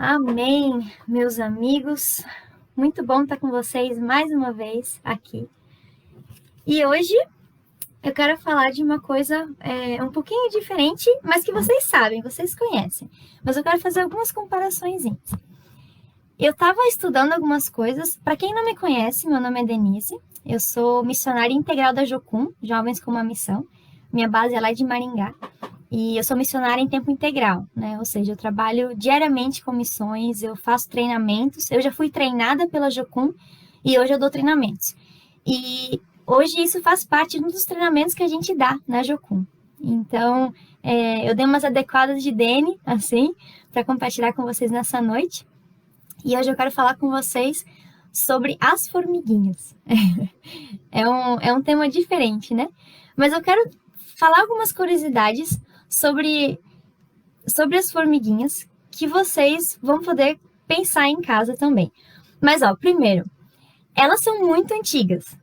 Amém, meus amigos. Muito bom estar com vocês mais uma vez aqui. E hoje eu quero falar de uma coisa um pouquinho diferente, mas que vocês sabem, vocês conhecem. Mas eu quero fazer algumas comparações. Eu estava estudando algumas coisas. Para quem não me conhece, meu nome é Denise. Eu sou missionária integral da Jocum, Jovens com uma Missão. Minha base é lá de Maringá. E eu sou missionária em tempo integral, né? Ou seja, eu trabalho diariamente com missões, eu faço treinamentos. Eu já fui treinada pela Jocum e hoje eu dou treinamentos. E hoje isso faz parte de um dos treinamentos que a gente dá na Jocum. Então, eu dei umas adequadas de Dene, assim, para compartilhar com vocês nessa noite. E hoje eu quero falar com vocês sobre as formiguinhas. É um tema diferente, né? Mas eu quero falar algumas curiosidades sobre as formiguinhas que vocês vão poder pensar em casa também. Mas, primeiro, elas são muito antigas.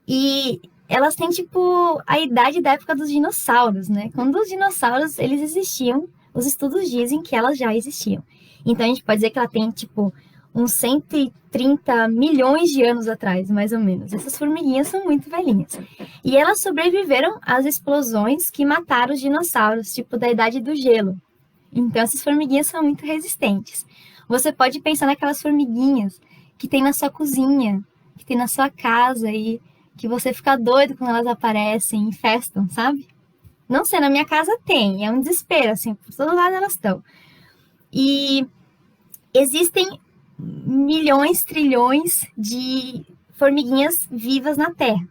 E elas têm, tipo, a idade da época dos dinossauros, né? Quando os dinossauros, eles existiam, os estudos dizem que elas já existiam. Então, a gente pode dizer que ela tem, tipo, uns 130 milhões de anos atrás, mais ou menos. Essas formiguinhas são muito velhinhas. E elas sobreviveram às explosões que mataram os dinossauros, tipo, da Idade do Gelo. Então, essas formiguinhas são muito resistentes. Você pode pensar naquelas formiguinhas que tem na sua cozinha, que tem na sua casa e que você fica doido quando elas aparecem e festam, sabe? Não sei, na minha casa tem, é um desespero, assim, por todo lado elas estão. E existem milhões, trilhões de formiguinhas vivas na Terra.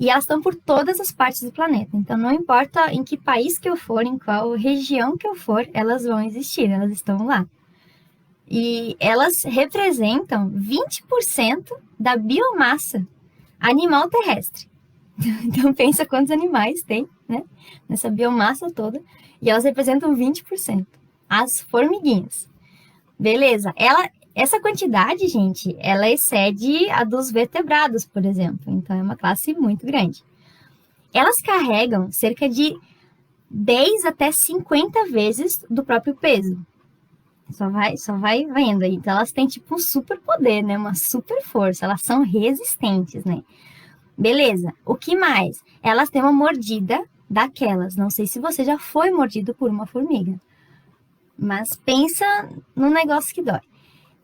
E elas estão por todas as partes do planeta. Então, não importa em que país que eu for, em qual região que eu for, elas vão existir, elas estão lá. E elas representam 20% da biomassa animal terrestre. Então, pensa quantos animais tem, né? Nessa biomassa toda. E elas representam 20%. As formiguinhas. Beleza. Essa quantidade, gente, ela excede a dos vertebrados, por exemplo. Então, é uma classe muito grande. Elas carregam cerca de 10 até 50 vezes do próprio peso. Só vai vendo aí. Então, elas têm tipo um super poder, né? Uma super força. Elas são resistentes, né? Beleza. O que mais? Elas têm uma mordida daquelas. Não sei se você já foi mordido por uma formiga. Mas pensa num negócio que dói.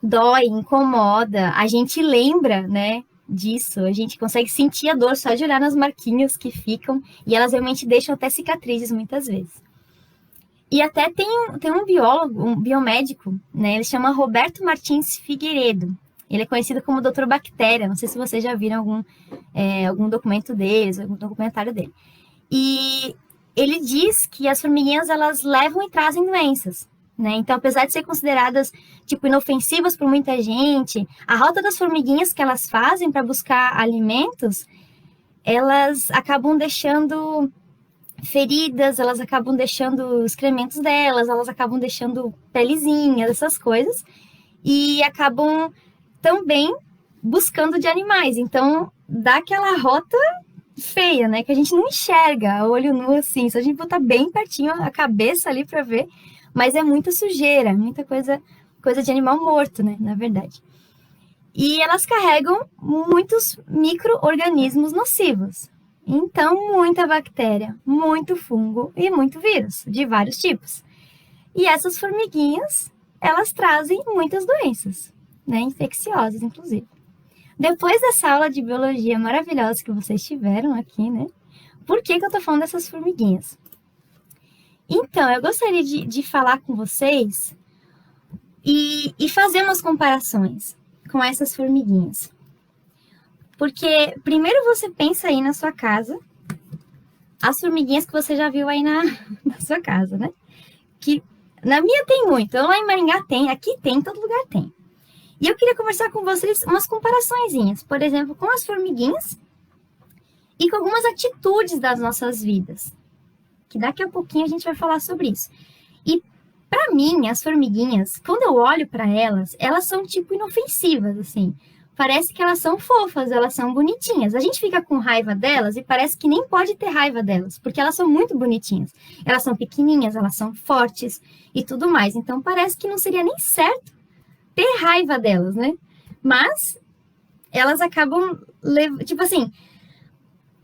Dói, incomoda, a gente lembra, né, disso, a gente consegue sentir a dor só de olhar nas marquinhas que ficam, e elas realmente deixam até cicatrizes muitas vezes. E até tem um biólogo, um biomédico, né, ele chama Roberto Martins Figueiredo, ele é conhecido como Dr. Bactéria, não sei se vocês já viram algum documento deles, algum documentário dele. E ele diz que as formiguinhas, elas levam e trazem doenças. Né? Então, apesar de ser consideradas tipo inofensivas por muita gente, a rota das formiguinhas que elas fazem para buscar alimentos, elas acabam deixando feridas, elas acabam deixando excrementos delas, elas acabam deixando pelezinhas, essas coisas, e acabam também buscando de animais. Então, dá aquela rota feia, né? Que a gente não enxerga a olho nu assim, só a gente botar bem pertinho a cabeça ali para ver. Mas é muita sujeira, muita coisa de animal morto, né, na verdade. E elas carregam muitos micro-organismos nocivos. Então, muita bactéria, muito fungo e muito vírus, de vários tipos. E essas formiguinhas, elas trazem muitas doenças, né, infecciosas, inclusive. Depois dessa aula de biologia maravilhosa que vocês tiveram aqui, né, por que eu tô falando dessas formiguinhas? Então, eu gostaria de falar com vocês e fazer umas comparações com essas formiguinhas. Porque primeiro você pensa aí na sua casa, as formiguinhas que você já viu aí na sua casa, né? Que na minha tem muito, lá em Maringá tem, aqui tem, em todo lugar tem. E eu queria conversar com vocês umas comparaçõezinhas, por exemplo, com as formiguinhas e com algumas atitudes das nossas vidas. Que daqui a pouquinho a gente vai falar sobre isso. E para mim, as formiguinhas, quando eu olho para elas, elas são tipo inofensivas, assim. Parece que elas são fofas, elas são bonitinhas. A gente fica com raiva delas e parece que nem pode ter raiva delas, porque elas são muito bonitinhas. Elas são pequenininhas, elas são fortes e tudo mais. Então parece que não seria nem certo ter raiva delas, né? Mas elas acabam, tipo assim,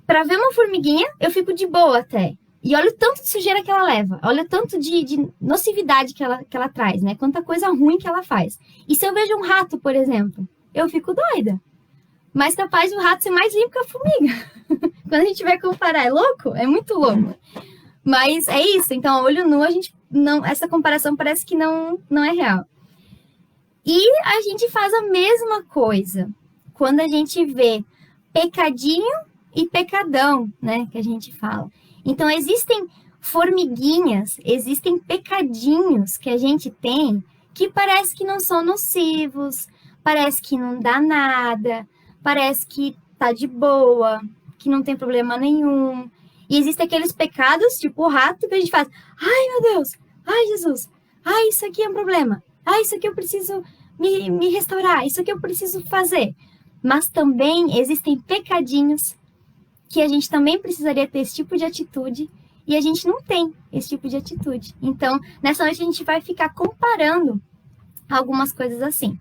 para ver uma formiguinha, eu fico de boa até. E olha o tanto de sujeira que ela leva, olha o tanto de nocividade que ela traz, né? Quanta coisa ruim que ela faz. E se eu vejo um rato, por exemplo, eu fico doida. Mas capaz do rato ser mais limpo que a formiga. Quando a gente vai comparar, é louco? É muito louco. Mas é isso, então, olho nu, a gente não, essa comparação parece que não é real. E a gente faz a mesma coisa quando a gente vê pecadinho e pecadão, né, que a gente fala. Então, existem formiguinhas, existem pecadinhos que a gente tem que parece que não são nocivos, parece que não dá nada, parece que tá de boa, que não tem problema nenhum. E existem aqueles pecados, tipo o rato, que a gente faz, ai meu Deus, ai Jesus, ai isso aqui é um problema, ai isso aqui eu preciso me restaurar, isso aqui eu preciso fazer. Mas também existem pecadinhos que a gente também precisaria ter esse tipo de atitude e a gente não tem esse tipo de atitude. Então, nessa noite a gente vai ficar comparando algumas coisas assim.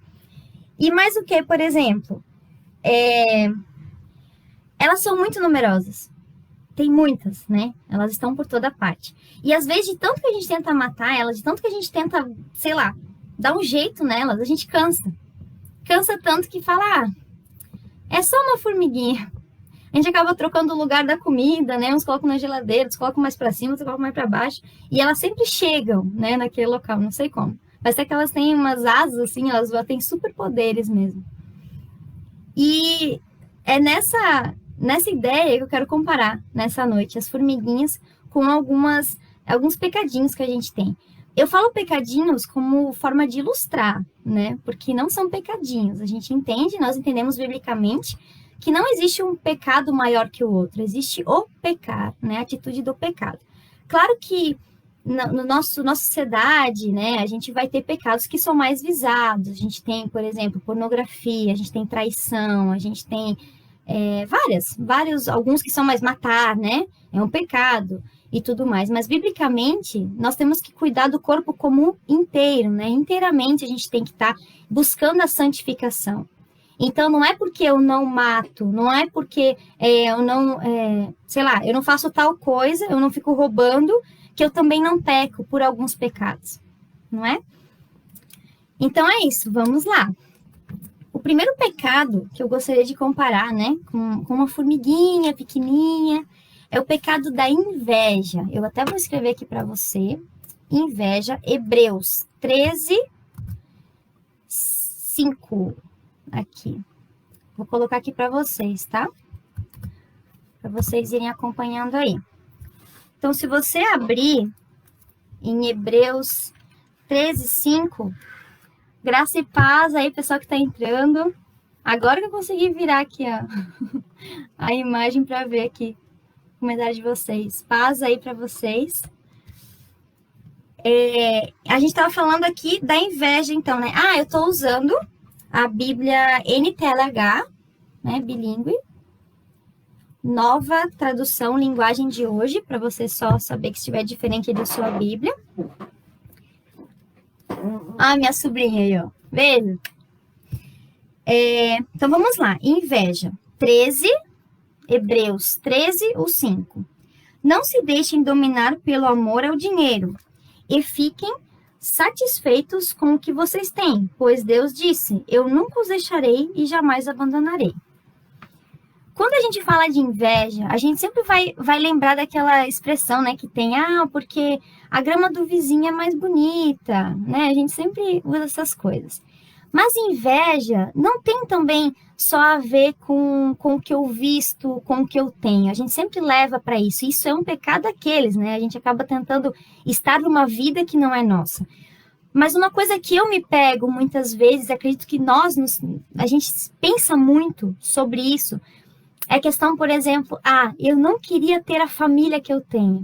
E mais o que, por exemplo, elas são muito numerosas. Tem muitas, né? Elas estão por toda parte. E às vezes, de tanto que a gente tenta matar elas, de tanto que a gente tenta, sei lá, dar um jeito nelas, a gente cansa. Cansa tanto que fala, é só uma formiguinha. A gente acaba trocando o lugar da comida, né? Uns colocam na geladeira, outros colocam mais para cima, outros colocam mais para baixo. E elas sempre chegam, né, naquele local, não sei como. Parece que elas têm umas asas, assim, elas têm superpoderes mesmo. E é nessa ideia que eu quero comparar nessa noite as formiguinhas com alguns pecadinhos que a gente tem. Eu falo pecadinhos como forma de ilustrar, né? Porque não são pecadinhos. A gente entende, nós entendemos biblicamente que não existe um pecado maior que o outro. Existe o pecar, né? A atitude do pecado. Claro que nossa sociedade, né? A gente vai ter pecados que são mais visados. A gente tem, por exemplo, pornografia, a gente tem traição, a gente tem vários, alguns que são mais matar, né? É um pecado e tudo mais. Mas, biblicamente, nós temos que cuidar do corpo como inteiro, né? Inteiramente a gente tem que estar buscando a santificação. Então, não é porque eu não mato, não é porque eu não, sei lá, eu não faço tal coisa, eu não fico roubando, que eu também não peco por alguns pecados, não é? Então, é isso, vamos lá. O primeiro pecado que eu gostaria de comparar, né, com uma formiguinha pequenininha, é o pecado da inveja. Eu até vou escrever aqui para você. Inveja, Hebreus 13, 5. Aqui. Vou colocar aqui para vocês, tá? Para vocês irem acompanhando aí. Então, se você abrir em Hebreus 13, 5... Graça e paz aí, pessoal que tá entrando. Agora que eu consegui virar aqui a imagem para ver aqui o comentário de vocês. Paz aí para vocês. A gente tava falando aqui da inveja, então, né? Eu tô usando a Bíblia NTLH, né? Bilíngue. Nova tradução, linguagem de hoje, para você só saber que estiver diferente da sua Bíblia. Minha sobrinha aí, ó. Beijo. Então, vamos lá. Inveja. 13, Hebreus 13, o 5. Não se deixem dominar pelo amor ao dinheiro e fiquem satisfeitos com o que vocês têm, pois Deus disse, eu nunca os deixarei e jamais abandonarei. Quando a gente fala de inveja, a gente sempre vai lembrar daquela expressão, né, que tem, porque a grama do vizinho é mais bonita, né? A gente sempre usa essas coisas. Mas inveja não tem também só a ver com o que eu visto, com o que eu tenho. A gente sempre leva para isso. Isso é um pecado daqueles, né? A gente acaba tentando estar numa vida que não é nossa. Mas uma coisa que eu me pego muitas vezes, acredito que a gente pensa muito sobre isso, é questão, por exemplo, eu não queria ter a família que eu tenho.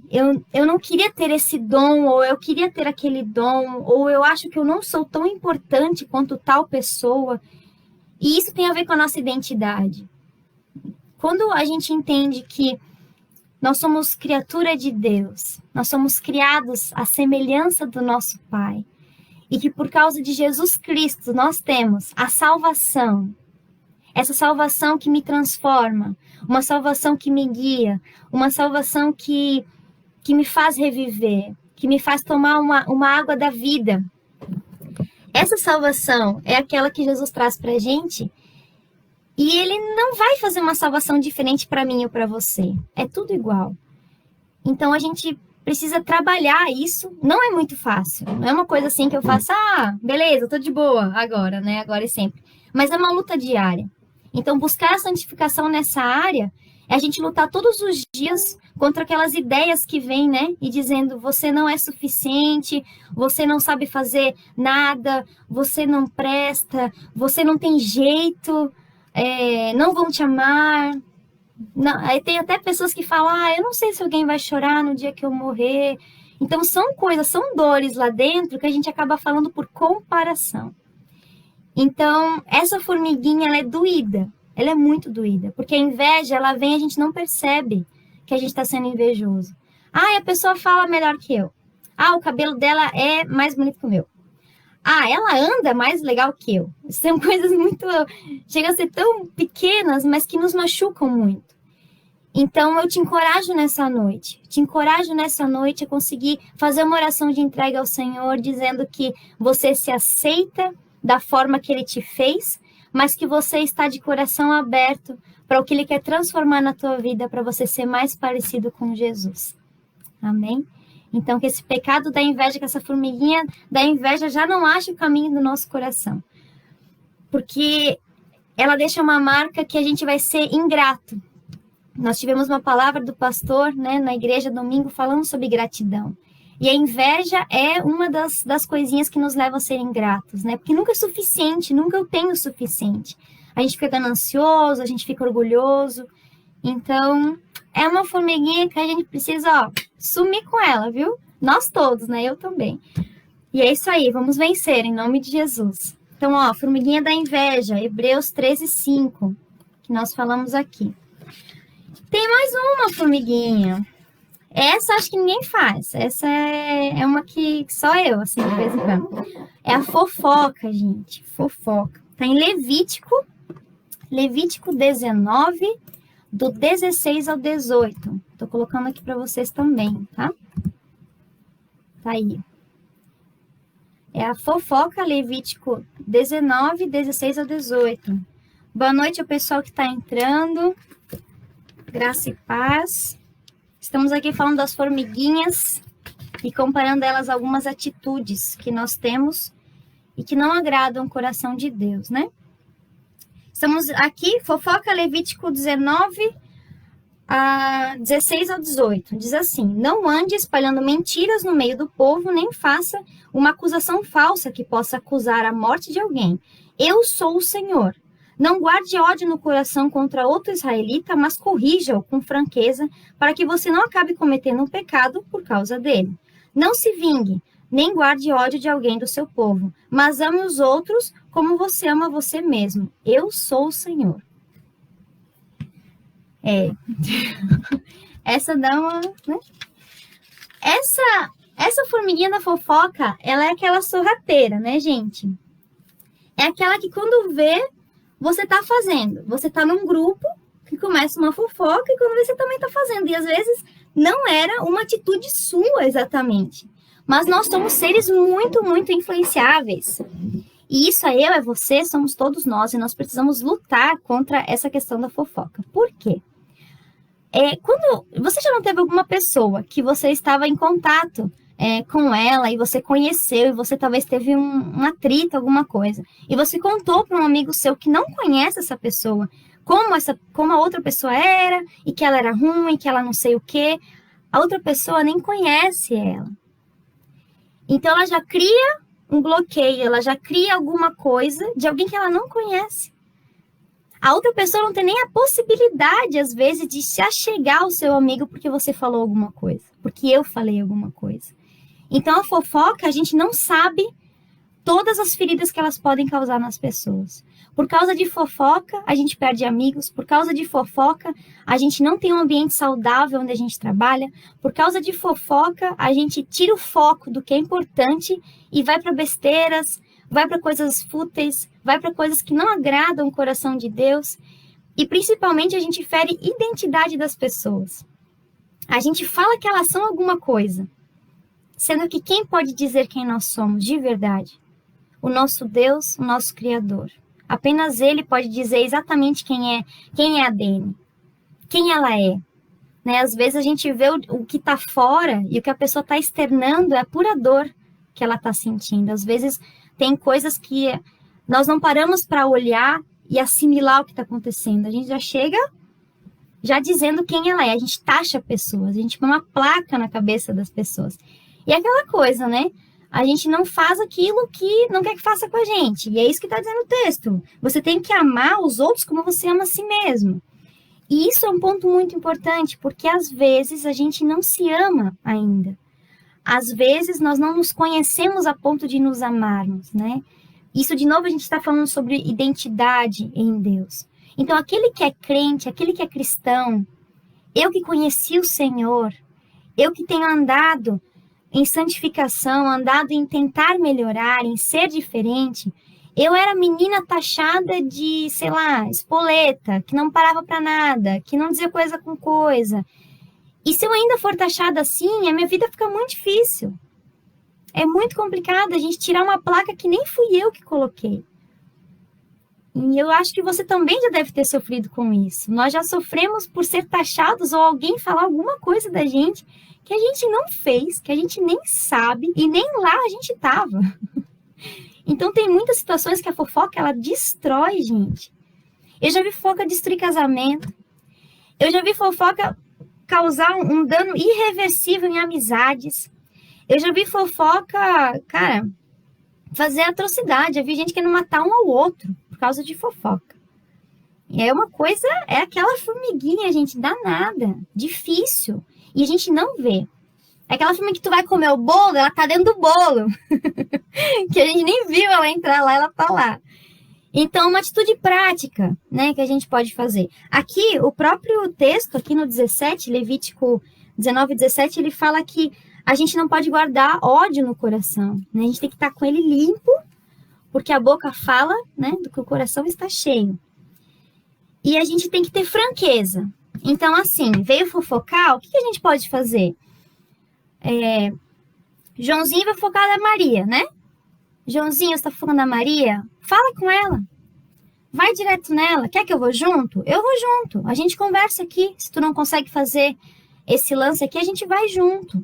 Eu não queria ter esse dom, ou eu queria ter aquele dom, ou eu acho que eu não sou tão importante quanto tal pessoa. E isso tem a ver com a nossa identidade. Quando a gente entende que nós somos criatura de Deus, nós somos criados à semelhança do nosso Pai, e que por causa de Jesus Cristo nós temos a salvação. Essa salvação que me transforma, uma salvação que me guia, uma salvação que me faz reviver, que me faz tomar uma água da vida. Essa salvação é aquela que Jesus traz para a gente, e ele não vai fazer uma salvação diferente para mim ou para você. É tudo igual. Então a gente precisa trabalhar isso. Não é muito fácil. Não é uma coisa assim que eu faço, beleza, tô de boa agora, né? Agora e sempre. Mas é uma luta diária. Então buscar a santificação nessa área é a gente lutar todos os dias contra aquelas ideias que vêm, né? E dizendo, você não é suficiente, você não sabe fazer nada, você não presta, você não tem jeito, não vão te amar. Não, aí tem até pessoas que falam, eu não sei se alguém vai chorar no dia que eu morrer. Então são coisas, são dores lá dentro que a gente acaba falando por comparação. Então, essa formiguinha, ela é doída. Ela é muito doída. Porque a inveja, ela vem e a gente não percebe que a gente está sendo invejoso. A pessoa fala melhor que eu. O cabelo dela é mais bonito que o meu. Ela anda mais legal que eu. São coisas muito... Chegam a ser tão pequenas, mas que nos machucam muito. Então, eu te encorajo nessa noite. Te encorajo nessa noite a conseguir fazer uma oração de entrega ao Senhor, dizendo que você se aceita da forma que Ele te fez, mas que você está de coração aberto para o que Ele quer transformar na tua vida, para você ser mais parecido com Jesus. Amém? Então, que esse pecado da inveja, que essa formiguinha da inveja já não ache o caminho do nosso coração. Porque ela deixa uma marca que a gente vai ser ingrato. Nós tivemos uma palavra do pastor, né, na igreja domingo falando sobre gratidão. E a inveja é uma das coisinhas que nos levam a ser ingratos, né? Porque nunca é suficiente, nunca eu tenho o suficiente. A gente fica ganancioso, a gente fica orgulhoso. Então, é uma formiguinha que a gente precisa, sumir com ela, viu? Nós todos, né? Eu também. E é isso aí, vamos vencer, em nome de Jesus. Então, formiguinha da inveja, Hebreus 13:5, que nós falamos aqui. Tem mais uma formiguinha. Essa acho que ninguém faz. Essa é uma que só eu, assim, de vez em quando. É a fofoca, gente. Fofoca. Tá em Levítico 19, do 16 ao 18. Tô colocando aqui para vocês também, tá? Tá aí. É a fofoca, Levítico 19, 16 ao 18. Boa noite ao pessoal que tá entrando. Graça e paz. Estamos aqui falando das formiguinhas e comparando elas a algumas atitudes que nós temos e que não agradam o coração de Deus, né? Estamos aqui, fofoca, Levítico 19, 16 ao 18. Diz assim: não ande espalhando mentiras no meio do povo, nem faça uma acusação falsa que possa acusar a morte de alguém. Eu sou o Senhor. Não guarde ódio no coração contra outro israelita, mas corrija-o com franqueza, para que você não acabe cometendo um pecado por causa dele. Não se vingue, nem guarde ódio de alguém do seu povo, mas ame os outros como você ama você mesmo. Eu sou o Senhor. Essa dá uma... né? Essa formiguinha da fofoca, ela é aquela sorrateira, né, gente? É aquela que quando vê... você tá fazendo, você tá num grupo que começa uma fofoca e quando você também tá fazendo, e às vezes não era uma atitude sua exatamente, mas nós somos seres muito, muito influenciáveis, e isso é eu, é você, somos todos nós, e nós precisamos lutar contra essa questão da fofoca. Por quê? Quando você já não teve alguma pessoa que você estava em contato com ela e você conheceu e você talvez teve um atrito, alguma coisa, e você contou para um amigo seu que não conhece essa pessoa, como a outra pessoa era, e que ela era ruim, que ela não sei o quê, a outra pessoa nem conhece ela. Então ela já cria um bloqueio, ela já cria alguma coisa de alguém que ela não conhece. A outra pessoa não tem nem a possibilidade, às vezes, de se achegar ao seu amigo porque você falou alguma coisa, porque eu falei alguma coisa. Então, a fofoca, a gente não sabe todas as feridas que elas podem causar nas pessoas. Por causa de fofoca, a gente perde amigos. Por causa de fofoca, a gente não tem um ambiente saudável onde a gente trabalha. Por causa de fofoca, a gente tira o foco do que é importante e vai para besteiras, vai para coisas fúteis, vai para coisas que não agradam o coração de Deus. E principalmente a gente fere a identidade das pessoas. A gente fala que elas são alguma coisa, sendo que quem pode dizer quem nós somos de verdade? O nosso Deus, o nosso Criador. Apenas Ele pode dizer exatamente quem é a Dani, quem ela é. Né? Às vezes a gente vê o que está fora e o que a pessoa está externando é a pura dor que ela está sentindo. Às vezes tem coisas que nós não paramos para olhar e assimilar o que está acontecendo. A gente já chega já dizendo quem ela é. A gente taxa pessoas, a gente põe uma placa na cabeça das pessoas. E é aquela coisa, né? A gente não faz aquilo que não quer que faça com a gente. E é isso que está dizendo o texto. Você tem que amar os outros como você ama a si mesmo. E isso é um ponto muito importante, porque às vezes a gente não se ama ainda. Às vezes nós não nos conhecemos a ponto de nos amarmos, né? Isso, de novo, a gente está falando sobre identidade em Deus. Então, aquele que é crente, aquele que é cristão, eu que conheci o Senhor, eu que tenho andado em santificação, andado em tentar melhorar, em ser diferente, eu era menina taxada de, sei lá, espoleta, que não parava para nada, que não dizia coisa com coisa. E se eu ainda for taxada assim, a minha vida fica muito difícil. É muito complicado a gente tirar uma placa que nem fui eu que coloquei. E eu acho que você também já deve ter sofrido com isso. Nós já sofremos por ser taxados ou alguém falar alguma coisa da gente que a gente não fez, que a gente nem sabe e nem lá a gente estava. Então tem muitas situações que a fofoca, ela destrói gente. Eu já vi fofoca destruir casamento. Eu já vi fofoca causar um dano irreversível em amizades. Eu já vi fofoca, cara, fazer atrocidade. Eu vi gente querendo matar um ao outro por causa de fofoca. E é uma coisa, é aquela formiguinha, gente, danada, difícil. E a gente não vê. É aquela formiga que tu vai comer o bolo, ela tá dentro do bolo. Que a gente nem viu ela entrar lá, ela tá lá. Então, uma atitude prática, né, que a gente pode fazer. Aqui, o próprio texto, aqui no 17, Levítico 19, 17, ele fala que a gente não pode guardar ódio no coração, né? A gente tem que estar com ele limpo, porque a boca fala, né, do que o coração está cheio. E a gente tem que ter franqueza. Então, assim, veio fofocar, o que a gente pode fazer? Joãozinho vai fofocar da Maria, né? Joãozinho, você está fofocando da Maria? Fala com ela. Vai direto nela. Quer que eu vou junto? Eu vou junto. A gente conversa aqui. Se tu não consegue fazer esse lance aqui, a gente vai junto.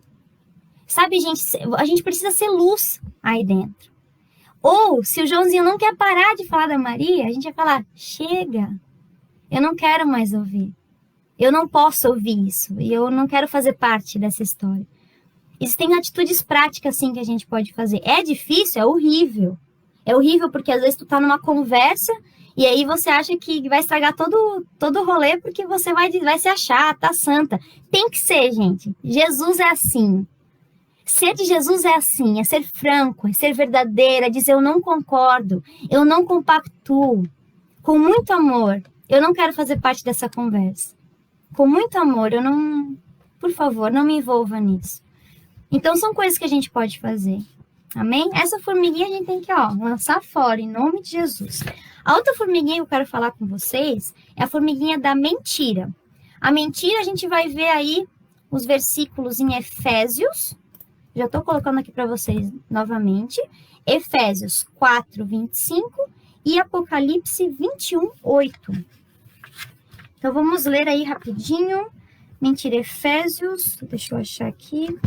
Sabe, gente, a gente precisa ser luz aí dentro. Ou, se o Joãozinho não quer parar de falar da Maria, a gente vai falar, chega, eu não quero mais ouvir. Eu não posso ouvir isso. E eu não quero fazer parte dessa história. Existem atitudes práticas, assim, que a gente pode fazer. É difícil, é horrível. É horrível porque, às vezes, tu tá numa conversa e aí você acha que vai estragar todo o rolê porque você vai se achar, tá santa. Tem que ser, gente. Jesus é assim. Ser de Jesus é assim, é ser franco, é ser verdadeira, é dizer eu não concordo, eu não compactuo. Com muito amor, eu não quero fazer parte dessa conversa. Com muito amor, eu não... Por favor, não me envolva nisso. Então, são coisas que a gente pode fazer. Amém? Essa formiguinha a gente tem que, lançar fora, em nome de Jesus. A outra formiguinha que eu quero falar com vocês é a formiguinha da mentira. A mentira, a gente vai ver aí os versículos em Efésios. Já estou colocando aqui para vocês novamente. Efésios 4, 25 e Apocalipse 21, 8. Então, vamos ler aí rapidinho. Mentira, Efésios. Deixa eu achar aqui.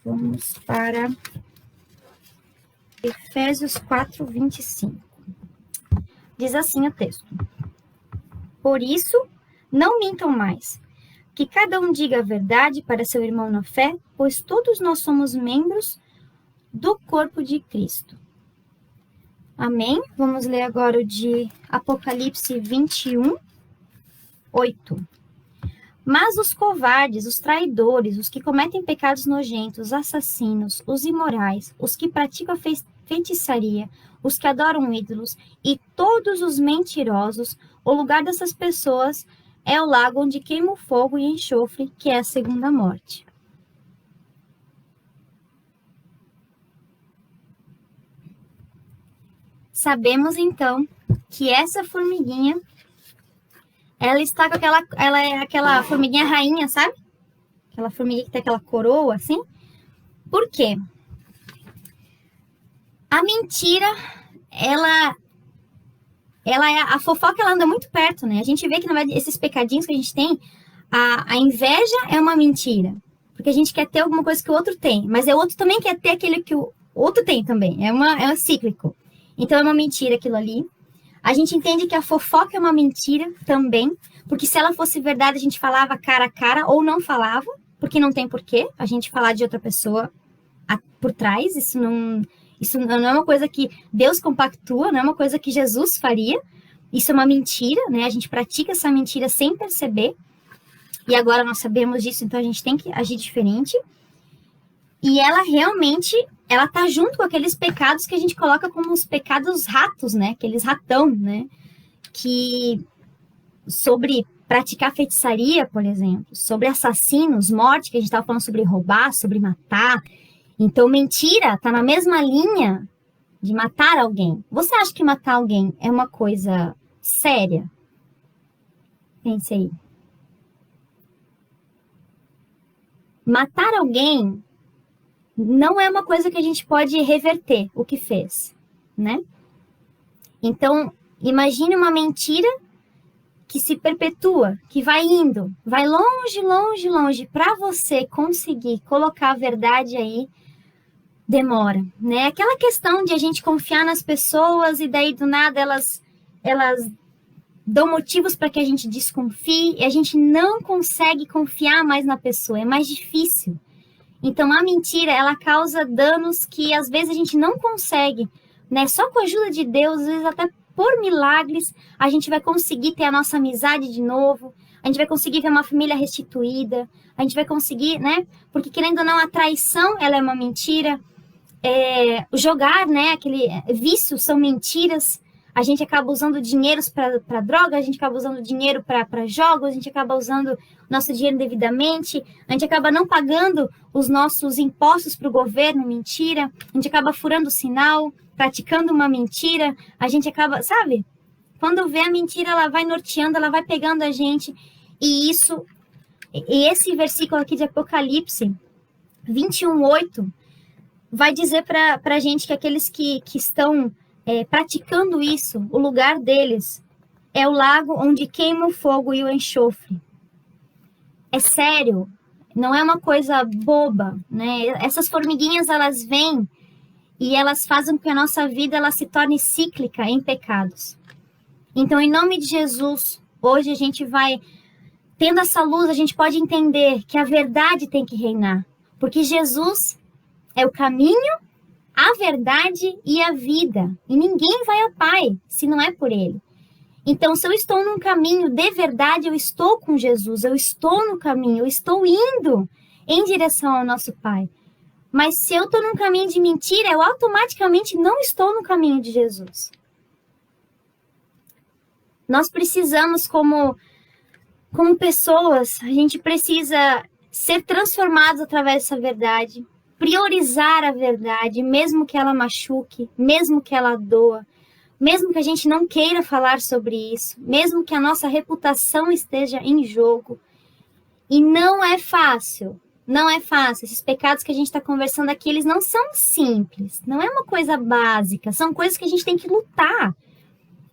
Vamos para Efésios 4, 25. Diz assim o texto. Por isso, não mintam mais. Que cada um diga a verdade para seu irmão na fé, pois todos nós somos membros do corpo de Cristo. Amém? Vamos ler agora o de Apocalipse 21, 8. Mas os covardes, os traidores, os que cometem pecados nojentos, os assassinos, os imorais, os que praticam a feitiçaria, os que adoram ídolos e todos os mentirosos, o lugar dessas pessoas é o lago onde queima o fogo e enxofre, que é a segunda morte. Sabemos então que essa formiguinha, ela está com ela é aquela formiguinha rainha, sabe? Aquela formiguinha que tem aquela coroa assim. Por quê? A mentira, a fofoca, ela anda muito perto, né? A gente vê que, na verdade, esses pecadinhos que a gente tem, a inveja é uma mentira. Porque a gente quer ter alguma coisa que o outro tem, mas o outro também quer ter aquele que o outro tem também. É um cíclico. Então, é uma mentira aquilo ali. A gente entende que a fofoca é uma mentira também, porque se ela fosse verdade, a gente falava cara a cara ou não falava, porque não tem porquê a gente falar de outra pessoa por trás. Isso não é uma coisa que Deus compactua, não é uma coisa que Jesus faria. Isso é uma mentira, né? A gente pratica essa mentira sem perceber. E agora nós sabemos disso, então a gente tem que agir diferente. E ela realmente, ela tá junto com aqueles pecados que a gente coloca como os pecados ratos, né? Aqueles ratão, né? Que sobre praticar feitiçaria, por exemplo, sobre assassinos, morte, que a gente estava falando sobre roubar, sobre matar. Então, mentira tá na mesma linha de matar alguém. Você acha que matar alguém é uma coisa séria? Pense aí. Matar alguém não é uma coisa que a gente pode reverter o que fez, né? Então, imagine uma mentira que se perpetua, que vai indo, vai longe, longe, longe. Para você conseguir colocar a verdade aí, demora, né? Aquela questão de a gente confiar nas pessoas e daí do nada elas dão motivos para que a gente desconfie e a gente não consegue confiar mais na pessoa, é mais difícil. Então, a mentira, ela causa danos que às vezes a gente não consegue, né? Só com a ajuda de Deus, às vezes até por milagres, a gente vai conseguir ter a nossa amizade de novo, a gente vai conseguir ver uma família restituída, a gente vai conseguir, né? Porque, querendo ou não, a traição, ela é uma mentira. Jogar, né? Aquele vício são mentiras. A gente acaba usando dinheiros para droga, a gente acaba usando dinheiro para jogos, a gente acaba usando nosso dinheiro indevidamente, a gente acaba não pagando os nossos impostos para o governo, mentira, a gente acaba furando o sinal, praticando uma mentira, a gente acaba, sabe? Quando vê a mentira, ela vai norteando, ela vai pegando a gente, e esse versículo aqui de Apocalipse 21:8 vai dizer para a gente que aqueles que estão praticando isso, o lugar deles é o lago onde queima o fogo e o enxofre. É sério, não é uma coisa boba, né? Essas formiguinhas, elas vêm e elas fazem com que a nossa vida ela se torne cíclica em pecados. Então, em nome de Jesus, hoje a gente vai, tendo essa luz, a gente pode entender que a verdade tem que reinar, porque Jesus é o caminho, a verdade e a vida. E ninguém vai ao Pai se não é por Ele. Então, se eu estou num caminho de verdade, eu estou com Jesus, eu estou no caminho, eu estou indo em direção ao nosso Pai. Mas se eu estou num caminho de mentira, eu automaticamente não estou no caminho de Jesus. Nós precisamos, como pessoas, a gente precisa ser transformados através dessa verdade, priorizar a verdade, mesmo que ela machuque, mesmo que ela doa, mesmo que a gente não queira falar sobre isso, mesmo que a nossa reputação esteja em jogo. E não é fácil, não é fácil. Esses pecados que a gente está conversando aqui, eles não são simples, não é uma coisa básica, são coisas que a gente tem que lutar.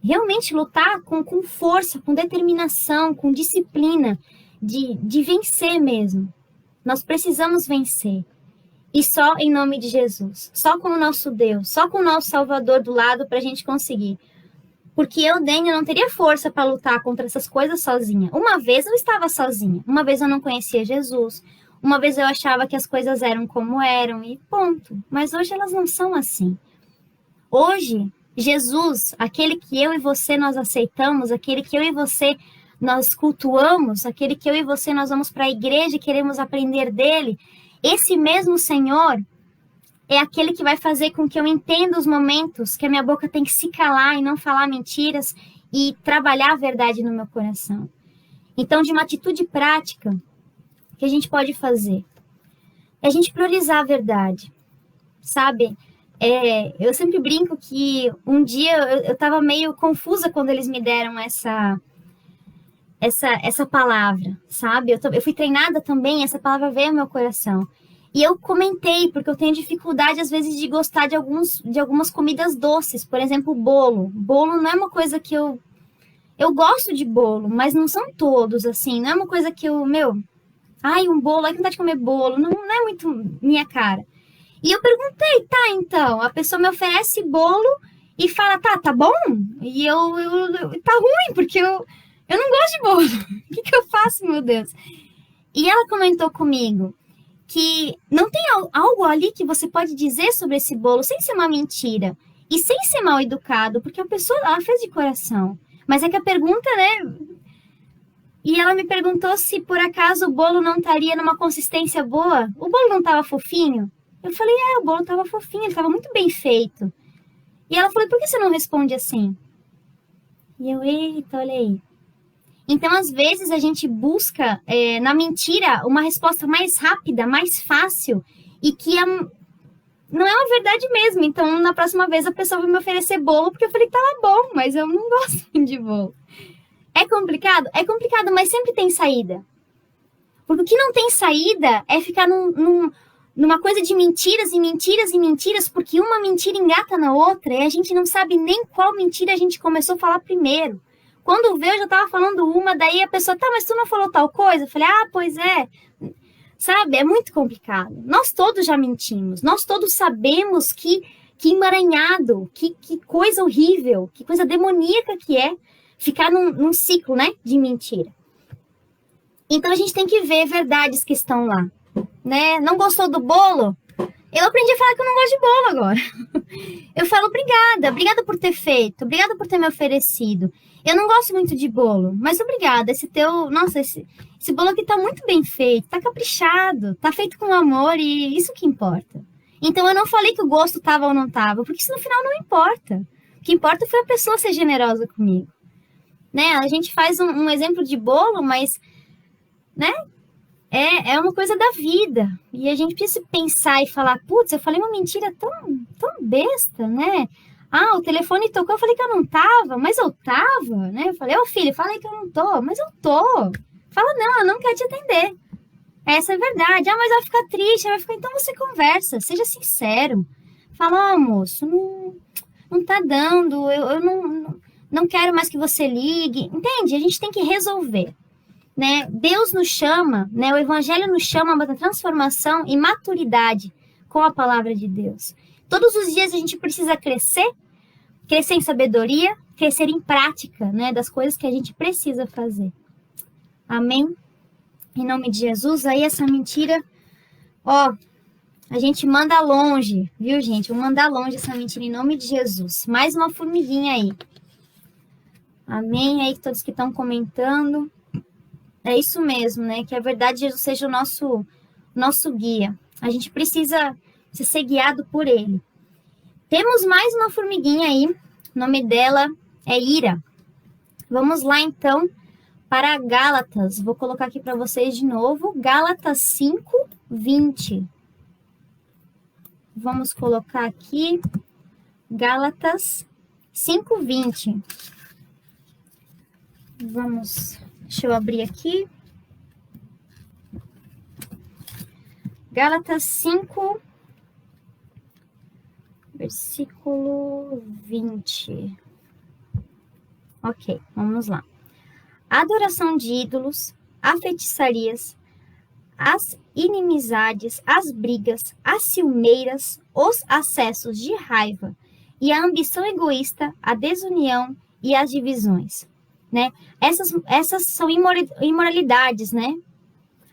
Realmente lutar com força, com determinação, com disciplina, de vencer mesmo. Nós precisamos vencer. E só em nome de Jesus, só com o nosso Deus, só com o nosso Salvador do lado para a gente conseguir. Porque eu, Dênia, não teria força para lutar contra essas coisas sozinha. Uma vez eu estava sozinha, uma vez eu não conhecia Jesus, uma vez eu achava que as coisas eram como eram e ponto. Mas hoje elas não são assim. Hoje, Jesus, aquele que eu e você nós aceitamos, aquele que eu e você nós cultuamos, aquele que eu e você nós vamos para a igreja e queremos aprender dele, esse mesmo Senhor é aquele que vai fazer com que eu entenda os momentos que a minha boca tem que se calar e não falar mentiras e trabalhar a verdade no meu coração. Então, de uma atitude prática que a gente pode fazer é a gente priorizar a verdade, sabe? Eu sempre brinco que um dia eu estava meio confusa quando eles me deram essa palavra, sabe? Eu fui treinada também, essa palavra veio ao meu coração. E eu comentei, porque eu tenho dificuldade, às vezes, de gostar de algumas comidas doces. Por exemplo, bolo. Bolo não é uma coisa que eu gosto de bolo, mas não são todos, assim. Não é uma coisa que ai, um bolo, ai, que vontade de comer bolo. Não é muito minha cara. E eu perguntei, tá, então, a pessoa me oferece bolo e fala, tá bom? E tá ruim, porque eu não gosto de bolo. O que eu faço, meu Deus? E ela comentou comigo que não tem algo ali que você pode dizer sobre esse bolo sem ser uma mentira e sem ser mal educado, porque a pessoa, ela fez de coração. Mas é que a pergunta, né? E ela me perguntou se por acaso o bolo não estaria numa consistência boa. O bolo não estava fofinho? Eu falei, o bolo estava fofinho, ele estava muito bem feito. E ela falou, por que você não responde assim? E eu, eita, olha aí. Então, às vezes, a gente busca, na mentira, uma resposta mais rápida, mais fácil, e que não é uma verdade mesmo. Então, na próxima vez, a pessoa vai me oferecer bolo, porque eu falei que tava bom, mas eu não gosto de bolo. É complicado? É complicado, mas sempre tem saída. Porque o que não tem saída é ficar numa coisa de mentiras e mentiras e mentiras, porque uma mentira engata na outra, e a gente não sabe nem qual mentira a gente começou a falar primeiro. Quando veio, eu já tava falando uma, daí a pessoa, tá, mas tu não falou tal coisa? Eu falei, pois é. Sabe, é muito complicado. Nós todos já mentimos, nós todos sabemos que emaranhado, que coisa horrível, que coisa demoníaca que é ficar num ciclo, né, de mentira. Então a gente tem que ver verdades que estão lá, né? Não gostou do bolo? Eu aprendi a falar que eu não gosto de bolo agora. Eu falo obrigada por ter feito, obrigada por ter me oferecido. Eu não gosto muito de bolo, mas obrigada. Esse bolo aqui tá muito bem feito, tá caprichado, tá feito com amor e isso que importa. Então eu não falei que o gosto tava ou não tava, porque isso no final não importa. O que importa foi a pessoa ser generosa comigo. Né? A gente faz um exemplo de bolo, mas, né? É uma coisa da vida. E a gente precisa pensar e falar, putz, eu falei uma mentira tão besta, né? O telefone tocou, eu falei que eu não tava, mas eu tava, né? Eu falei, filho, falei que eu não tô, mas eu tô. Fala, não, eu não quero te atender. Essa é verdade. Mas vai ficar triste, vai ficar, então você conversa, seja sincero. Fala, moço, não tá dando, eu não quero mais que você ligue. Entende? A gente tem que resolver. Né? Deus nos chama, né? O Evangelho nos chama para transformação e maturidade com a palavra de Deus. Todos os dias a gente precisa crescer em sabedoria, crescer em prática, né? Das coisas que a gente precisa fazer. Amém? Em nome de Jesus, aí essa mentira, a gente manda longe, viu, gente? Vamos mandar longe essa mentira em nome de Jesus. Mais uma formiguinha aí. Amém? Aí todos que estão comentando. É isso mesmo, né? Que a verdade de Jesus seja o nosso guia. A gente precisa ser guiado por ele. Temos mais uma formiguinha aí. O nome dela é Ira. Vamos lá, então, para Gálatas. Vou colocar aqui para vocês de novo. Gálatas 5:20. Vamos colocar aqui. Gálatas 5:20. Deixa eu abrir aqui. Gálatas 5, versículo 20. Ok, vamos lá. A adoração de ídolos, a feitiçarias, as inimizades, as brigas, as ciumeiras, os acessos de raiva e a ambição egoísta, a desunião e as divisões. Né? Essas são imoralidades, né?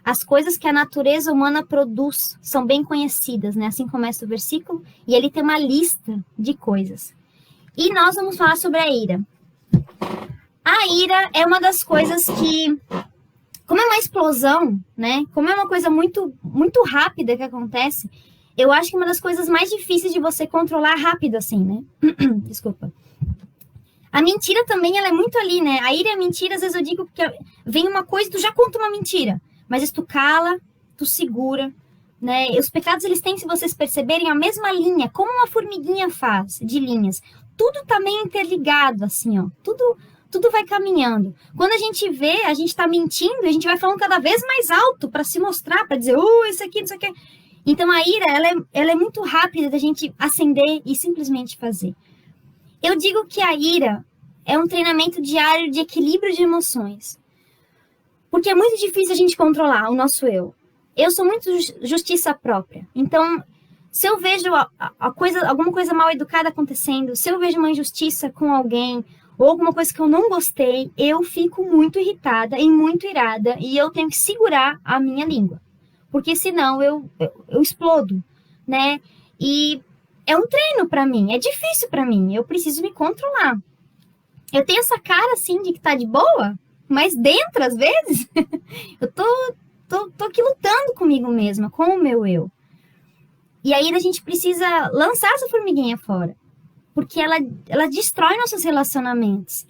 As coisas que a natureza humana produz são bem conhecidas, né? Assim começa o versículo, e ele tem uma lista de coisas. E nós vamos falar sobre a ira. A ira é uma das coisas que, como é uma explosão, né? Como é uma coisa muito, muito rápida que acontece, eu acho que é uma das coisas mais difíceis de você controlar rápido, assim, né? Desculpa. A mentira também, ela é muito ali, né? A ira e a mentira, às vezes eu digo que vem uma coisa, tu já conta uma mentira. Mas isso tu cala, tu segura, né? E os pecados, eles têm, se vocês perceberem, a mesma linha, como uma formiguinha faz, de linhas. Tudo tá meio interligado, assim, ó. Tudo vai caminhando. Quando a gente vê, a gente tá mentindo, a gente vai falando cada vez mais alto para se mostrar, para dizer, isso aqui, isso aqui. Então, a ira, ela é muito rápida da gente acender e simplesmente fazer. Eu digo que a ira é um treinamento diário de equilíbrio de emoções. Porque é muito difícil a gente controlar o nosso eu. Eu sou muito justiça própria. Então, se eu vejo alguma coisa mal educada acontecendo, se eu vejo uma injustiça com alguém, ou alguma coisa que eu não gostei, eu fico muito irritada e muito irada, e eu tenho que segurar a minha língua. Porque senão eu explodo, né? E é um treino para mim, é difícil para mim, eu preciso me controlar. Eu tenho essa cara, assim, de que tá de boa, mas dentro, às vezes, eu tô aqui lutando comigo mesma, com o meu eu. E aí a gente precisa lançar essa formiguinha fora, porque ela destrói nossos relacionamentos.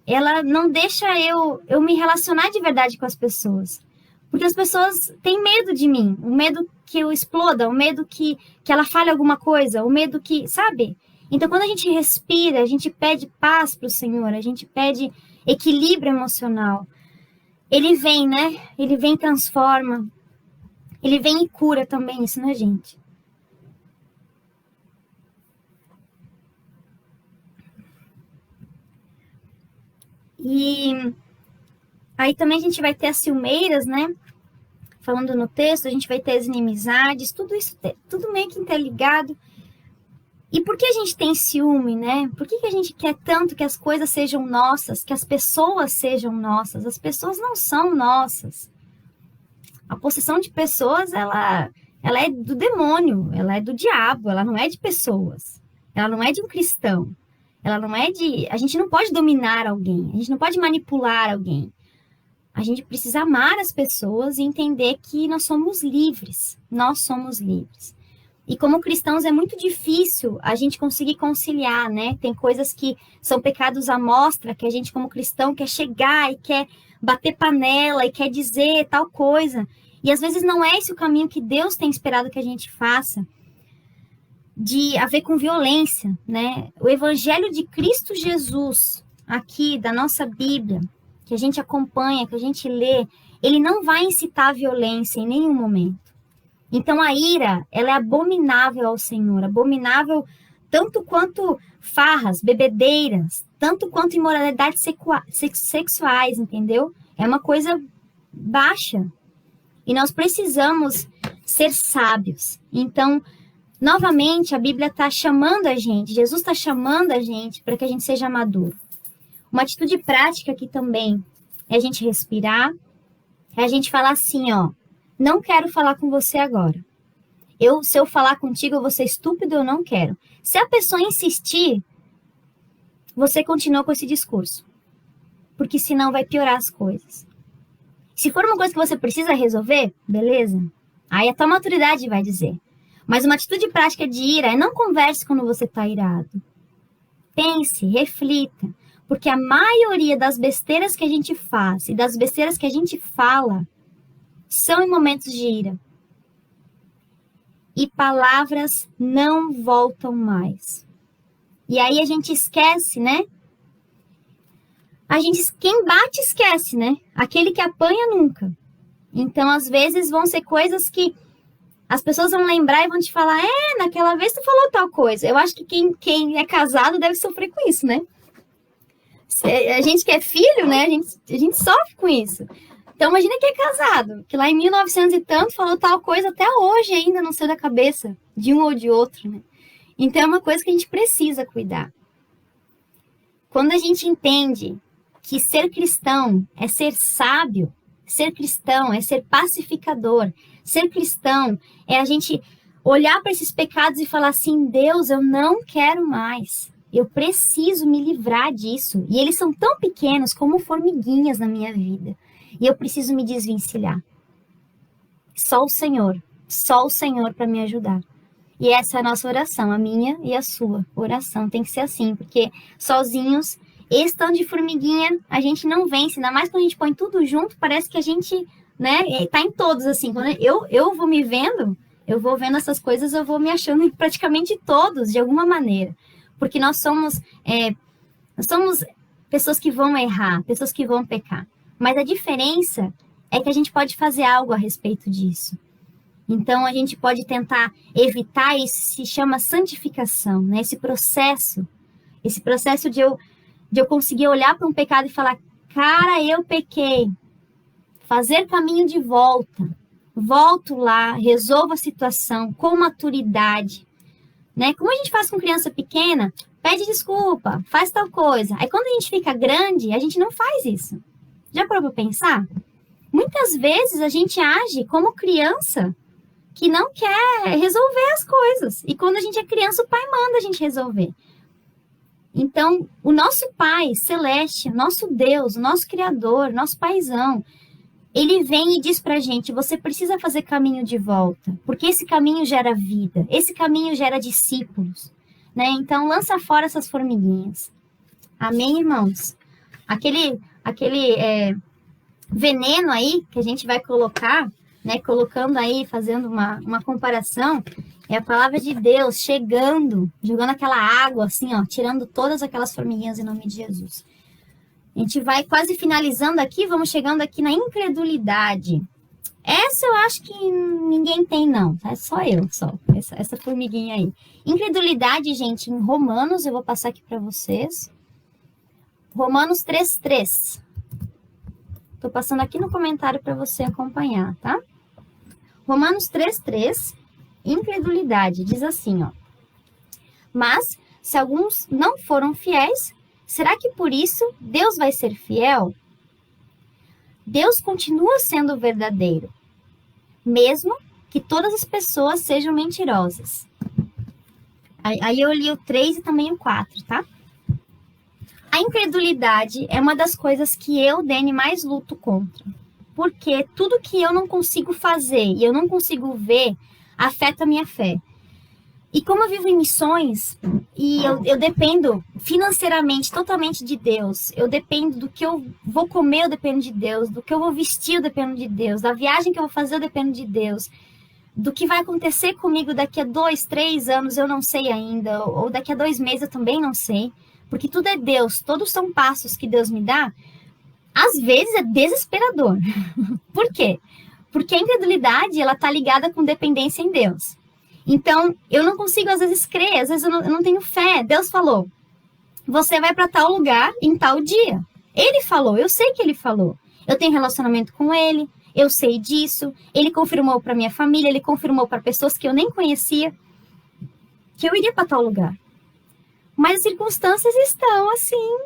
Ela não deixa eu me relacionar de verdade com as pessoas. Porque as pessoas têm medo de mim, o medo que eu exploda, o medo que ela fale alguma coisa, o medo que, sabe? Então, quando a gente respira, a gente pede paz para o Senhor, a gente pede equilíbrio emocional. Ele vem, né? Ele vem e transforma. Ele vem e cura também isso, né, gente? E aí também a gente vai ter as ciumeiras, né? Falando no texto, a gente vai ter as inimizades, tudo isso, tudo meio que interligado. E por que a gente tem ciúme, né? Por que a gente quer tanto que as coisas sejam nossas, que as pessoas sejam nossas? As pessoas não são nossas. A possessão de pessoas, ela é do demônio, ela é do diabo, ela não é de pessoas. Ela não é de um cristão. Ela não é de... A gente não pode dominar alguém, a gente não pode manipular alguém. A gente precisa amar as pessoas e entender que nós somos livres. Nós somos livres. E como cristãos é muito difícil a gente conseguir conciliar, né? Tem coisas que são pecados à mostra, que a gente como cristão quer chegar e quer bater panela e quer dizer tal coisa. E às vezes não é esse o caminho que Deus tem esperado que a gente faça, de haver com violência, né? O evangelho de Cristo Jesus, aqui da nossa Bíblia, que a gente acompanha, que a gente lê, ele não vai incitar a violência em nenhum momento. Então a ira, ela é abominável ao Senhor, abominável tanto quanto farras, bebedeiras, tanto quanto imoralidades sexuais, entendeu? É uma coisa baixa. E nós precisamos ser sábios. Então, novamente, a Bíblia está chamando a gente, Jesus está chamando a gente para que a gente seja maduro. Uma atitude prática aqui também é a gente respirar, é a gente falar assim, ó, não quero falar com você agora. Se eu falar contigo, eu vou ser estúpido, eu não quero. Se a pessoa insistir, você continua com esse discurso. Porque senão vai piorar as coisas. Se for uma coisa que você precisa resolver, beleza. Aí a tua maturidade vai dizer. Mas uma atitude prática de ira é não converse quando você está irado. Pense, reflita. Porque a maioria das besteiras que a gente faz e das besteiras que a gente fala são em momentos de ira. E palavras não voltam mais. E aí a gente esquece, né? Quem bate esquece, né? Aquele que apanha nunca. Então, às vezes, vão ser coisas que as pessoas vão lembrar e vão te falar, naquela vez tu falou tal coisa. Eu acho que quem é casado deve sofrer com isso, né? A gente que é filho, né? A gente sofre com isso. Então, imagina quem é casado, que lá em 1900 e tanto falou tal coisa, até hoje ainda não saiu da cabeça de um ou de outro, né? Então, é uma coisa que a gente precisa cuidar. Quando a gente entende que ser cristão é ser sábio, ser cristão é ser pacificador, ser cristão é a gente olhar para esses pecados e falar assim, Deus, eu não quero mais. Eu preciso me livrar disso. E eles são tão pequenos como formiguinhas na minha vida. E eu preciso me desvencilhar. Só o Senhor para me ajudar. E essa é a nossa oração, a minha e a sua oração. Tem que ser assim, porque sozinhos, esse tanto de formiguinha, a gente não vence. Ainda mais quando a gente põe tudo junto, parece que a gente, né, tá em todos, assim. Quando eu vou me vendo, eu vou vendo essas coisas, eu vou me achando em praticamente todos, de alguma maneira. Porque nós somos pessoas que vão errar, pessoas que vão pecar. Mas a diferença é que a gente pode fazer algo a respeito disso. Então, a gente pode tentar evitar isso, se chama santificação, né? Esse processo de eu conseguir olhar para um pecado e falar, cara, eu pequei. Fazer caminho de volta. Volto lá, resolvo a situação com maturidade. Né? Como a gente faz com criança pequena, pede desculpa, faz tal coisa. Aí, quando a gente fica grande, a gente não faz isso. Já parou para pensar? Muitas vezes a gente age como criança que não quer resolver as coisas. E quando a gente é criança, o pai manda a gente resolver. Então, o nosso Pai Celeste, o nosso Deus, o nosso Criador, o nosso Paizão, ele vem e diz pra gente, você precisa fazer caminho de volta, porque esse caminho gera vida, esse caminho gera discípulos, né? Então, lança fora essas formiguinhas. Amém, irmãos? Aquele veneno aí que a gente vai colocar, né, colocando aí, fazendo uma comparação, é a palavra de Deus chegando, jogando aquela água assim, ó, tirando todas aquelas formiguinhas em nome de Jesus. A gente vai quase finalizando aqui, vamos chegando aqui na incredulidade. Essa eu acho que ninguém tem, não. É só eu, essa formiguinha aí. Incredulidade, gente, em Romanos, eu vou passar aqui para vocês. Romanos 3:3. Tô passando aqui no comentário para você acompanhar, tá? Romanos 3:3, incredulidade, diz assim, ó. Mas, se alguns não foram fiéis, será que por isso Deus vai ser fiel? Deus continua sendo verdadeiro, mesmo que todas as pessoas sejam mentirosas. Aí eu li o 3 e também o 4, tá? A incredulidade é uma das coisas que eu, Dani, mais luto contra. Porque tudo que eu não consigo fazer e eu não consigo ver afeta a minha fé. E como eu vivo em missões e eu dependo financeiramente totalmente de Deus, eu dependo do que eu vou comer, eu dependo de Deus, do que eu vou vestir, eu dependo de Deus, da viagem que eu vou fazer, eu dependo de Deus, do que vai acontecer comigo daqui a 2, 3 anos, eu não sei ainda, ou daqui a 2 meses eu também não sei, porque tudo é Deus, todos são passos que Deus me dá. Às vezes é desesperador. Por quê? Porque a incredulidade, ela tá ligada com dependência em Deus. Então, eu não consigo, às vezes, crer, às vezes eu não tenho fé. Deus falou, você vai para tal lugar em tal dia. Ele falou, eu sei que ele falou. Eu tenho relacionamento com ele, eu sei disso. Ele confirmou para minha família, ele confirmou para pessoas que eu nem conhecia que eu iria para tal lugar. Mas as circunstâncias estão, assim,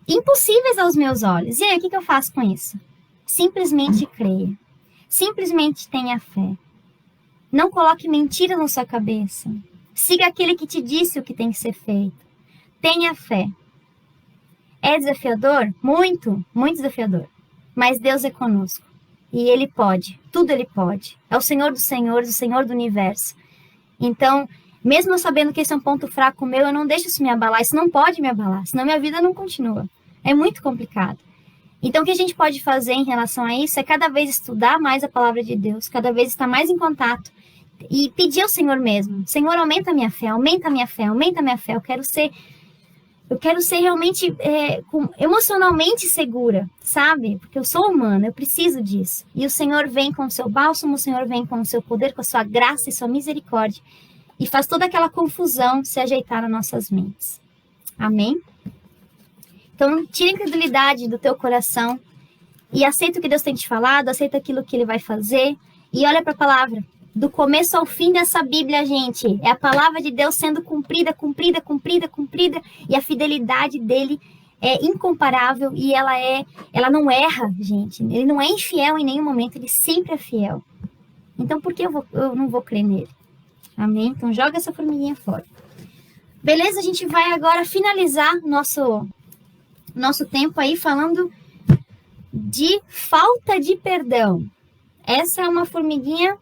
impossíveis aos meus olhos. E aí, o que eu faço com isso? Simplesmente creia. Simplesmente tenha fé. Não coloque mentira na sua cabeça. Siga aquele que te disse o que tem que ser feito. Tenha fé. É desafiador? Muito, muito desafiador. Mas Deus é conosco. E Ele pode. Tudo Ele pode. É o Senhor dos Senhores, o Senhor do Universo. Então, mesmo eu sabendo que esse é um ponto fraco meu, eu não deixo isso me abalar. Isso não pode me abalar, senão minha vida não continua. É muito complicado. Então, o que a gente pode fazer em relação a isso é cada vez estudar mais a palavra de Deus, cada vez estar mais em contato e pedir ao Senhor mesmo. Senhor, aumenta a minha fé, aumenta a minha fé, aumenta a minha fé. Eu quero ser realmente emocionalmente segura, sabe? Porque eu sou humana, eu preciso disso. E o Senhor vem com o seu bálsamo, o Senhor vem com o seu poder, com a sua graça e sua misericórdia. E faz toda aquela confusão se ajeitar nas nossas mentes. Amém? Então, tira a incredulidade do teu coração e aceita o que Deus tem te falado, aceita aquilo que Ele vai fazer e olha para a palavra. Do começo ao fim dessa Bíblia, gente, é a palavra de Deus sendo cumprida, cumprida, cumprida, cumprida, e a fidelidade dele é incomparável e ela não erra, gente. Ele não é infiel em nenhum momento, ele sempre é fiel. Então, por que eu não vou crer nele? Amém? Então, joga essa formiguinha fora. Beleza? A gente vai agora finalizar nosso tempo aí falando de falta de perdão. Essa é uma formiguinha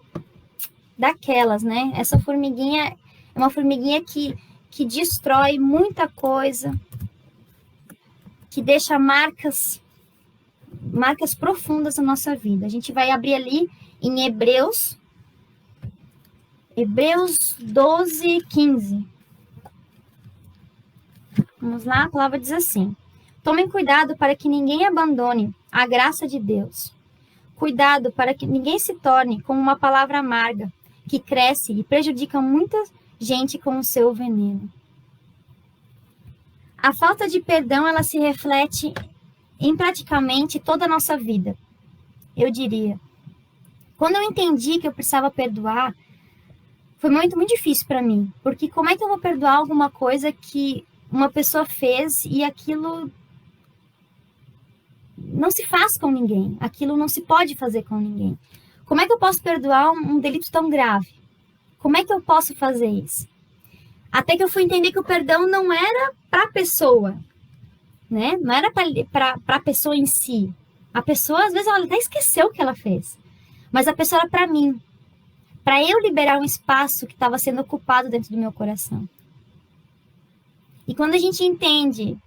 daquelas, né? Essa formiguinha é uma formiguinha que destrói muita coisa, que deixa marcas profundas na nossa vida. A gente vai abrir ali em Hebreus 12, 15. Vamos lá, a palavra diz assim: tomem cuidado para que ninguém abandone a graça de Deus. Cuidado para que ninguém se torne como uma palavra amarga, que cresce e prejudica muita gente com o seu veneno. A falta de perdão, ela se reflete em praticamente toda a nossa vida, eu diria. Quando eu entendi que eu precisava perdoar, foi muito difícil para mim, porque como é que eu vou perdoar alguma coisa que uma pessoa fez e aquilo não se faz com ninguém, aquilo não se pode fazer com ninguém? Como é que eu posso perdoar um delito tão grave? Como é que eu posso fazer isso? Até que eu fui entender que o perdão não era para a pessoa, né? Não era para a pessoa em si. A pessoa, às vezes, ela até esqueceu o que ela fez. Mas a pessoa era para mim. Para eu liberar um espaço que estava sendo ocupado dentro do meu coração. E quando a gente entende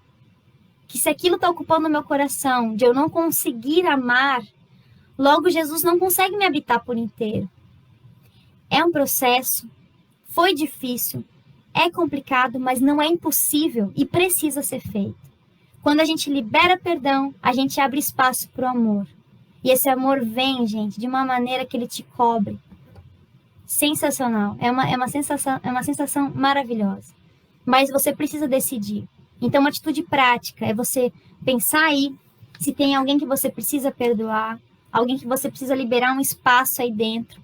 que se aquilo está ocupando o meu coração, de eu não conseguir amar, logo Jesus não consegue me habitar por inteiro. É um processo, foi difícil, é complicado, mas não é impossível e precisa ser feito. Quando a gente libera perdão, a gente abre espaço para o amor. E esse amor vem, gente, de uma maneira que ele te cobre. Sensacional. É uma sensação maravilhosa. Mas você precisa decidir. Então, uma atitude prática é você pensar aí se tem alguém que você precisa perdoar, alguém que você precisa liberar um espaço aí dentro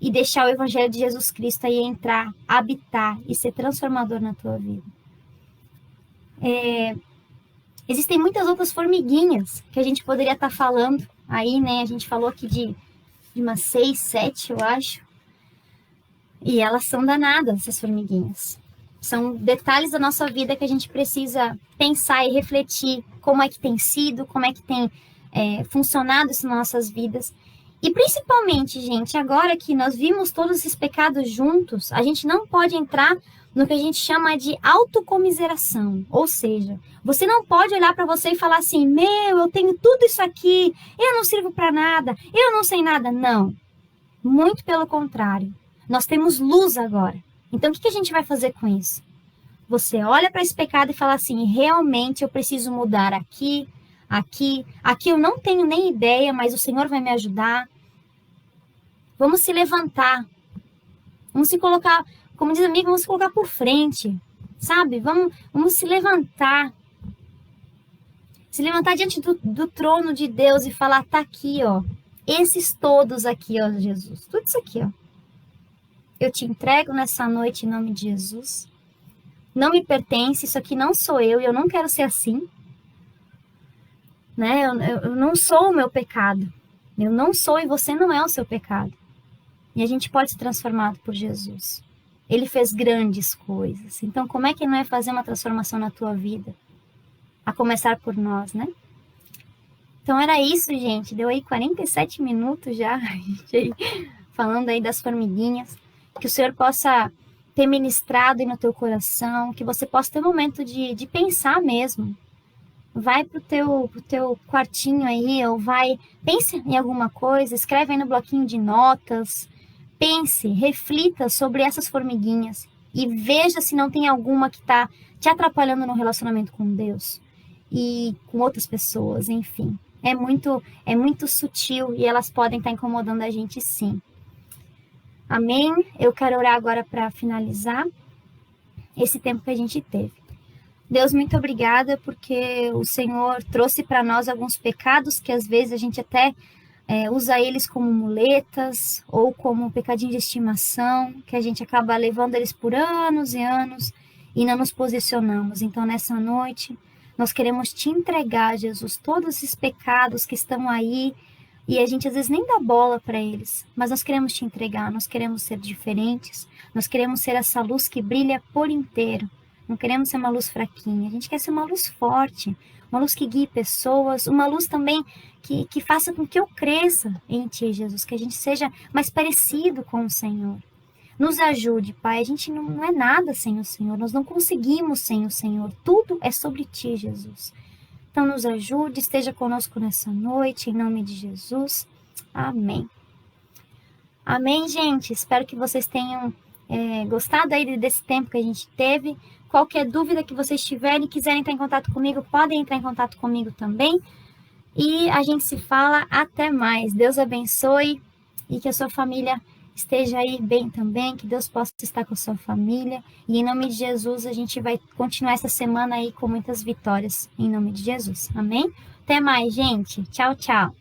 e deixar o Evangelho de Jesus Cristo aí entrar, habitar e ser transformador na tua vida. Existem muitas outras formiguinhas que a gente poderia estar falando aí, né? A gente falou aqui de umas 6, 7, eu acho. E elas são danadas, essas formiguinhas. São detalhes da nossa vida que a gente precisa pensar e refletir como é que tem sido, como é que tem funcionado isso nas nossas vidas. E principalmente, gente, agora que nós vimos todos esses pecados juntos, a gente não pode entrar no que a gente chama de autocomiseração. Ou seja, você não pode olhar para você e falar assim, eu tenho tudo isso aqui, eu não sirvo para nada, eu não sei nada. Não. Muito pelo contrário. Nós temos luz agora. Então, o que a gente vai fazer com isso? Você olha para esse pecado e fala assim, realmente eu preciso mudar aqui eu não tenho nem ideia, mas o Senhor vai me ajudar. Vamos se levantar. Vamos se colocar, como diz a amiga, vamos se colocar por frente, sabe? Vamos se levantar. Se levantar diante do trono de Deus e falar, tá aqui, ó. Esses todos aqui, ó, Jesus. Tudo isso aqui, ó. Eu te entrego nessa noite em nome de Jesus. Não me pertence, isso aqui não sou eu e eu não quero ser assim. Né? Eu não sou o meu pecado. Eu não sou e você não é o seu pecado. E a gente pode ser transformado por Jesus. Ele fez grandes coisas. Então, como é que ele não vai fazer uma transformação na tua vida? A começar por nós, né? Então, era isso, gente. Deu aí 47 minutos já, falando aí das formiguinhas. Que o Senhor possa ter ministrado aí no teu coração, que você possa ter um momento de pensar mesmo. Vai pro teu quartinho aí, ou pense em alguma coisa, escreve aí no bloquinho de notas, pense, reflita sobre essas formiguinhas e veja se não tem alguma que está te atrapalhando no relacionamento com Deus e com outras pessoas, enfim. É muito sutil e elas podem estar incomodando a gente, sim. Amém? Eu quero orar agora para finalizar esse tempo que a gente teve. Deus, muito obrigada porque o Senhor trouxe para nós alguns pecados que às vezes a gente até usa eles como muletas ou como um pecadinho de estimação, que a gente acaba levando eles por anos e anos e não nos posicionamos. Então, nessa noite, nós queremos te entregar, Jesus, todos esses pecados que estão aí e a gente às vezes nem dá bola para eles, mas nós queremos te entregar, nós queremos ser diferentes, nós queremos ser essa luz que brilha por inteiro Não queremos ser uma luz fraquinha, a gente quer ser uma luz forte, uma luz que guie pessoas, uma luz também que faça com que eu cresça em Ti, Jesus, que a gente seja mais parecido com o Senhor. Nos ajude, Pai, a gente não é nada sem o Senhor, nós não conseguimos sem o Senhor, tudo é sobre Ti, Jesus. Então nos ajude, esteja conosco nessa noite, em nome de Jesus. Amém. Amém, gente. Espero que vocês tenham gostado aí desse tempo que a gente teve. Qualquer dúvida que vocês tiverem e quiserem entrar em contato comigo, podem entrar em contato comigo também. E a gente se fala até mais. Deus abençoe e que a sua família esteja aí bem também, que Deus possa estar com a sua família. E em nome de Jesus, a gente vai continuar essa semana aí com muitas vitórias, em nome de Jesus. Amém? Até mais, gente. Tchau, tchau.